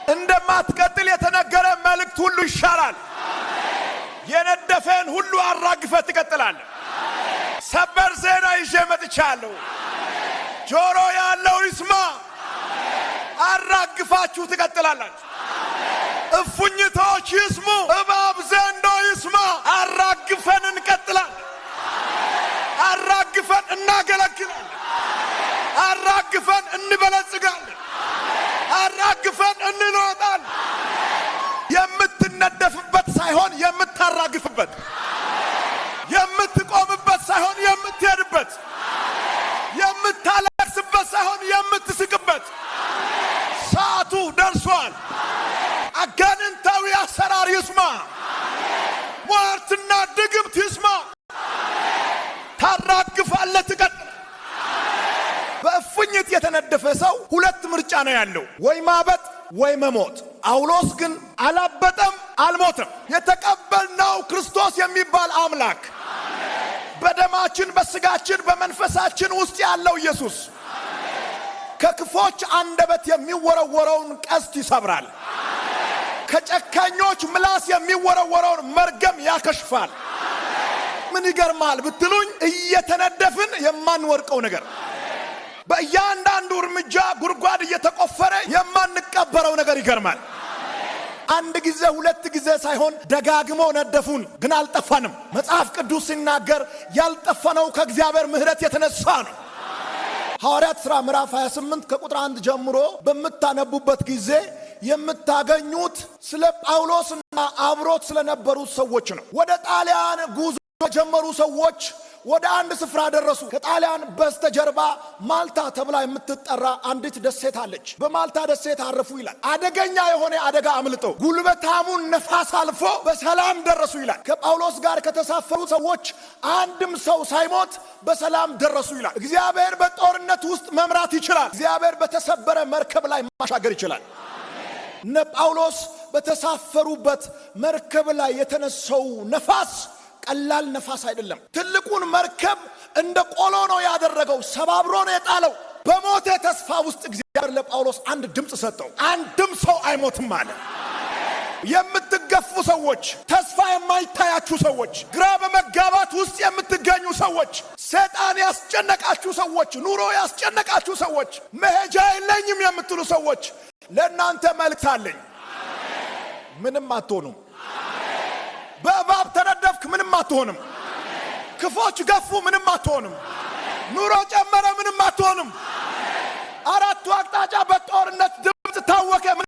እንደማትቀጥል የተነገረ መልእክት ሁሉ ይሻራል። የነደፈን ሁሉ አራግፈህ ትቀጥላለህ። ሰበር ዜና ይዤ መጥቻለሁ። ጆሮ ያለው ይስማ። አራግፋችሁ ትቀጥላላችሁ። እፉኝቶች ይስሙ። እባብ ዘንዶ ይስማ። አራግፈን እንቀጥላለን። አራግፈን እናገለግላለን። አራግፈን እንበለጽጋለን። አራግፈን እንሮጣለን። የምትነደፍበት ሳይሆን የምታራግፍበት፣ የምትቆምበት ሳይሆን የምትሄድበት፣ የምታለቅስበት ሳይሆን የምትስቅበት ሰዓቱ ደርሷል። አጋንንታዊ አሰራር ይስማ። ሟርትና ድግምት ይስማ። ታራግፋለህ፣ ትቀጥላለህ። በእፉኝት የተነደፈ ሰው ሁለት ምርጫ ነው ያለው፣ ወይ ማበጥ ወይ መሞት። ጳውሎስ ግን አላበጠም፣ አልሞተም። የተቀበልነው ክርስቶስ የሚባል አምላክ በደማችን፣ በስጋችን፣ በመንፈሳችን ውስጥ ያለው ኢየሱስ ከክፎች አንደበት የሚወረወረውን ቀስት ይሰብራል። ከጨካኞች ምላስ የሚወረወረውን መርገም ያከሽፋል። ምን ይገርማል ብትሉኝ፣ እየተነደፍን የማንወርቀው ነገር፣ በእያንዳንዱ እርምጃ ጉድጓድ እየተቆፈረ የማንቀበረው ነገር ይገርማል። አንድ ጊዜ ሁለት ጊዜ ሳይሆን ደጋግመው ነደፉን፣ ግን አልጠፋንም። መጽሐፍ ቅዱስ ሲናገር ያልጠፋነው ከእግዚአብሔር ምሕረት የተነሳ ነው። ሐዋርያት ሥራ ምዕራፍ 28 ከቁጥር 1 ጀምሮ በምታነቡበት ጊዜ የምታገኙት ስለ ጳውሎስና አብሮት ስለነበሩት ሰዎች ነው። ወደ ጣሊያን ጉዞ የጀመሩ ሰዎች ወደ አንድ ስፍራ ደረሱ። ከጣሊያን በስተጀርባ ማልታ ተብላ የምትጠራ አንዲት ደሴት አለች። በማልታ ደሴት አረፉ ይላል። አደገኛ የሆነ አደጋ አምልጠው ጉልበታሙን ነፋስ አልፎ በሰላም ደረሱ ይላል። ከጳውሎስ ጋር ከተሳፈሩ ሰዎች አንድም ሰው ሳይሞት በሰላም ደረሱ ይላል። እግዚአብሔር በጦርነት ውስጥ መምራት ይችላል። እግዚአብሔር በተሰበረ መርከብ ላይ ማሻገር ይችላል። እነ ጳውሎስ በተሳፈሩበት መርከብ ላይ የተነሳው ነፋስ ቀላል ነፋስ አይደለም። ትልቁን መርከብ እንደ ቆሎ ነው ያደረገው፣ ሰባብሮ ነው የጣለው። በሞተ ተስፋ ውስጥ እግዚአብሔር ለጳውሎስ አንድ ድምፅ ሰጠው። አንድም ሰው አይሞትም አለ። የምትገፉ ሰዎች፣ ተስፋ የማይታያችሁ ሰዎች፣ ግራ በመጋባት ውስጥ የምትገኙ ሰዎች፣ ሰይጣን ያስጨነቃችሁ ሰዎች፣ ኑሮ ያስጨነቃችሁ ሰዎች፣ መሄጃ የለኝም የምትሉ ሰዎች፣ ለእናንተ መልእክት አለኝ። ምንም አትሆኑም። በእባብ ተነደፍክ፣ ምንም አትሆንም። ክፎች ገፉ፣ ምንም አትሆንም። ኑሮ ጨመረ፣ ምንም አትሆንም። አራቱ አቅጣጫ በጦርነት ድምፅ ታወከ።